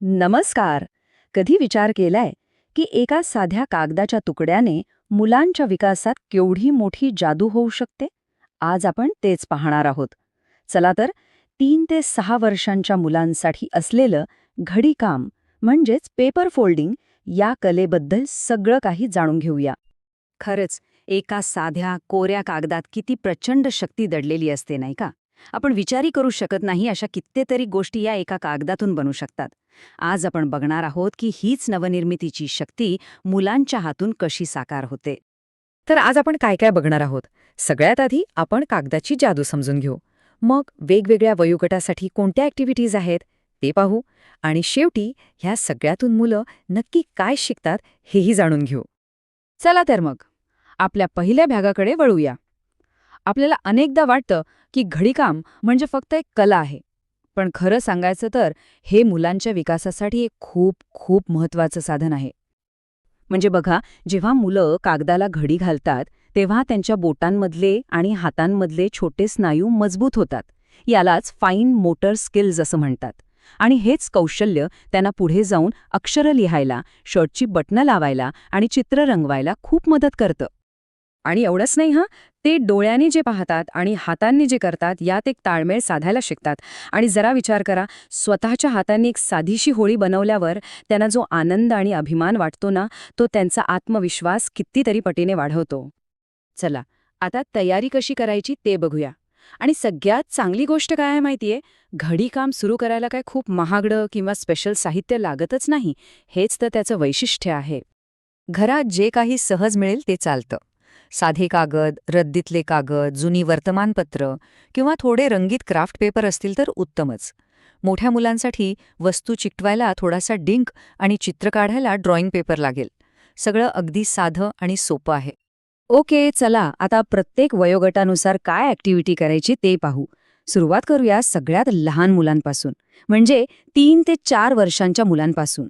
नमस्कार. कधी विचार केलाय की एका साध्या कागदाच्या तुकड्याने मुलांच्या विकासात केवढी मोठी जादू होऊ शकते? आज आपण तेच पाहणार आहोत. चला तर 3 ते 6 वर्षांच्या मुलांसाठी असलेलं घडीकाम म्हणजेच पेपर फोल्डिंग या कलेबद्दल सगळं काही जाणून घेऊया. खरंच, एका साध्या कोऱ्या कागदात किती प्रचंड शक्ती दडलेली असते, नाही का? आपण विचारही करू शकत नाही अशा कित्येतरी गोष्टी या एका कागदातून बनू शकतात. आज आपण बघणार आहोत की हीच नवनिर्मितीची शक्ती मुलांच्या हातून कशी साकार होते. तर आज आपण काय काय बघणार आहोत. सगळ्यात आधी आपण कागदाची जादू समजून घेऊ. मग वेगवेगळ्या वयोगटासाठी कोणत्या ॲक्टिव्हिटीज आहेत ते पाहू. आणि शेवटी ह्या सगळ्यातून मुलं नक्की काय शिकतात हेही जाणून घेऊ. चला तर मग आपल्या पहिल्या भागाकडे वळूया. आपल्याला अनेकदा वाटतं की घडीकाम म्हणजे फक्त एक कला आहे, पण खरं सांगायचं तर हे मुलांच्या विकासासाठी एक खूप खूप महत्त्वाचं साधन आहे. म्हणजे बघा, जेव्हा मुलं कागदाला घडी घालतात तेव्हा त्यांच्या बोटांमधले आणि हातांमधले छोटे स्नायू मजबूत होतात. यालाच फाईन मोटर स्किल्स असं म्हणतात. आणि हेच कौशल्य त्यांना पुढे जाऊन अक्षरं लिहायला, शर्टची बटणं लावायला आणि चित्र रंगवायला खूप मदत करतं. आणि एवढंच नाही ते डोळ्यांनी जे पाहतात आणि हातांनी जे करतात यात एक ताळमेळ साधायला शिकतात. आणि जरा विचार करा, स्वतःच्या हातांनी एक साधीशी होळी बनवल्यावर त्यांना जो आनंद आणि अभिमान वाटतो ना, तो त्यांचा आत्मविश्वास कितीतरी पटीने वाढवतो. चला, आता तयारी कशी करायची ते बघूया. आणि सगळ्यात चांगली गोष्ट काय आहे माहितीये, घडीकाम सुरू करायला काय खूप महागडं किंवा स्पेशल साहित्य लागतच नाही. हेच तर त्याचं वैशिष्ट्य आहे. घरात जे काही सहज मिळेल ते चालतं. साधे कागद, रद्दीतले कागद, जुनी वर्तमानपत्र किंवा थोडे रंगीत क्राफ्ट पेपर असतील तर उत्तमच. मोठ्या मुलांसाठी वस्तू चिकटवायला थोडासा डिंक आणि चित्र काढायला ड्रॉइंग पेपर लागेल. सगळं अगदी साधं आणि सोपं आहे. ओके, चला आता प्रत्येक वयोगटानुसार काय ॲक्टिव्हिटी करायची ते पाहू. सुरुवात करूया सगळ्यात लहान मुलांपासून, म्हणजे 3 ते 4 वर्षांच्या मुलांपासून.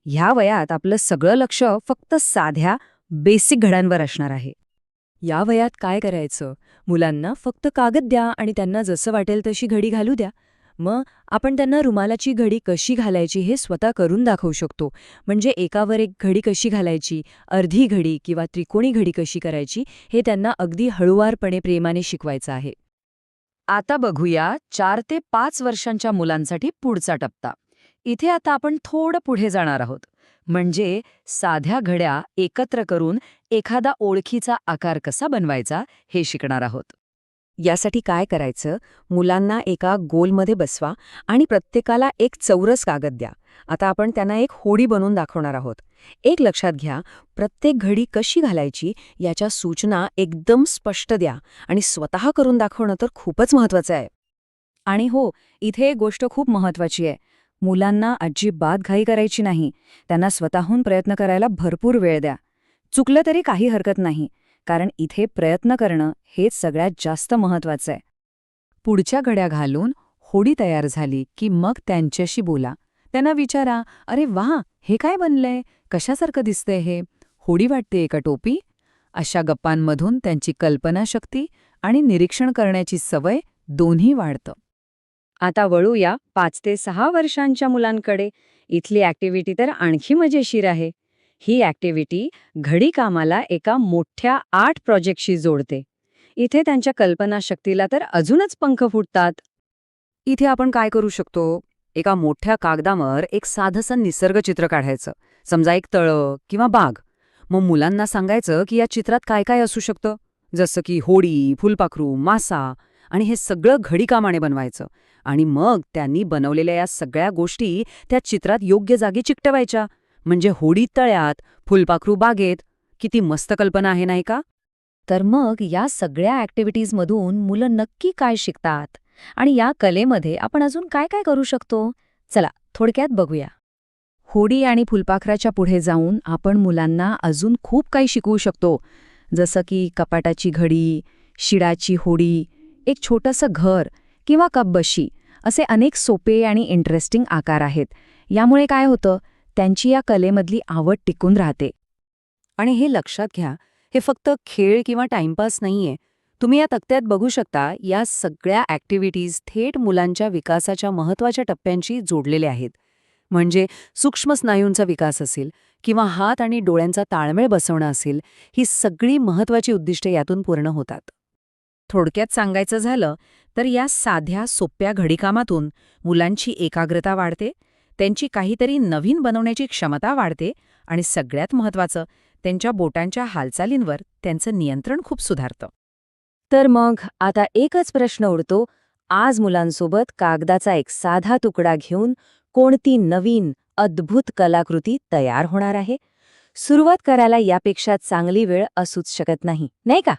ह्या वयात आपलं सगळं लक्ष फक्त साध्या बेसिक घड्यांवर असणार आहे. या वयात काय करायचं? मुलांना फक्त कागद द्या आणि त्यांना जसं वाटेल तशी घडी घालू द्या. मग आपण त्यांना रुमालाची घडी कशी घालायची हे स्वतः करून दाखवू शकतो. म्हणजे एकावर एक घडी कशी घालायची, अर्धी घडी किंवा त्रिकोणी घडी कशी करायची हे त्यांना अगदी हळुवारपणे प्रेमाने शिकवायचं आहे. आता बघूया 4 ते 5 वर्षांच्या मुलांसाठी पुढचा टप्पा. इथे आता आपण थोडं पुढे जाणार आहोत. म्हणजे साध्या घड्या एकत्र करून एखादा ओळखीचा आकार कसा बनवायचा हे शिकणार आहोत. यासाठी काय करायचं? मुलांना एका गोलमध्ये बसवा आणि प्रत्येकाला एक चौरस कागद द्या. आता आपण त्यांना एक होडी बनवून दाखवणार आहोत. एक लक्षात घ्या, प्रत्येक घडी कशी घालायची याच्या सूचना एकदम स्पष्ट द्या आणि स्वतः करून दाखवणं तर खूपच महत्वाचं आहे. आणि हो, इथे एक गोष्ट खूप महत्वाची आहे. मुलांना अजिबात घाई करायची नाही. त्यांना स्वतःहून प्रयत्न करायला भरपूर वेळ द्या. चुकलं तरी काही हरकत नाही, कारण इथे प्रयत्न करणं हेच सगळ्यात जास्त महत्वाचं आहे. पुढच्या घड्या घालून होडी तयार झाली की मग त्यांच्याशी बोला. त्यांना विचारा, अरे वाह, हे काय बनलंय? कशासारखं दिसतंय हे? होडी वाटते का टोपी? अशा गप्पांमधून त्यांची कल्पनाशक्ती आणि निरीक्षण करण्याची सवय दोन्ही वाढतं. आता वळूया 5 ते 6 वर्षांच्या मुलांकडे. इथली ॲक्टिव्हिटी तर आणखी मजेशीर आहे. ही ॲक्टिव्हिटी घडीकामाला एका मोठ्या आर्ट प्रोजेक्टशी जोडते. इथे त्यांच्या कल्पनाशक्तीला तर अजूनच पंख फुटतात. इथे आपण काय करू शकतो? एका मोठ्या कागदावर एक साधंसं निसर्गचित्र काढायचं. समजा एक तळं किंवा बाग. मग मुलांना सांगायचं की या चित्रात काय काय असू शकतं, जसं की होडी, फुलपाखरू, मासा, आणि हे सगळं घडीकामाने बनवायचं. आणि मग त्यांनी बनवलेल्या या सगळ्या गोष्टी त्या चित्रात योग्य जागी चिकटवायच्या. म्हणजे होडी तळ्यात, फुलपाखरू बागेत. किती मस्त कल्पना आहे, नाही का? तर मग या सगळ्या ॲक्टिव्हिटीजमधून मुलं नक्की काय शिकतात? आणि या कलेमध्ये आपण अजून काय काय करू शकतो? चला, थोडक्यात बघूया. होडी आणि फुलपाखराच्या पुढे जाऊन आपण मुलांना अजून खूप काही शिकवू शकतो. जसं की कपाटाची घडी, शिडाची होडी, एक छोटंसं घर किंवा कपबशी, असे अनेक सोपे आणि इंटरेस्टिंग आकार आहेत. यामुळे काय होतं, त्यांची या कलेमधली आवड टिकून राहते. आणि हे लक्षात घ्या, हे फक्त खेळ किंवा टाइमपास नाहीये. तुम्ही या तक्त्यात बघू शकता, या सगळ्या ॲक्टिव्हिटीज थेट मुलांच्या विकासाच्या महत्त्वाच्या टप्प्यांशी जोडलेल्या आहेत. म्हणजे सूक्ष्म स्नायूंचा विकास असेल किंवा हात आणि डोळ्यांचा ताळमेळ बसवणं असेल, ही सगळी महत्वाची उद्दिष्टे यातून पूर्ण होतात. थोडक्यात सांगायचं झालं तर या साध्या सोप्या घडीकामातून मुलांची एकाग्रता वाढते, त्यांची काहीतरी नवीन बनवण्याची क्षमता वाढते आणि सगळ्यात महत्त्वाचं, त्यांच्या बोटांच्या हालचालींवर त्यांचं नियंत्रण खूप सुधारतं. तर मग आता एकच प्रश्न उरतो, आज मुलांसोबत कागदाचा एक साधा तुकडा घेऊन कोणती नवीन, अद्भुत कलाकृती तयार होणार आहे? सुरुवात करायला यापेक्षा चांगली वेळ असूच शकत नाही, नाही का?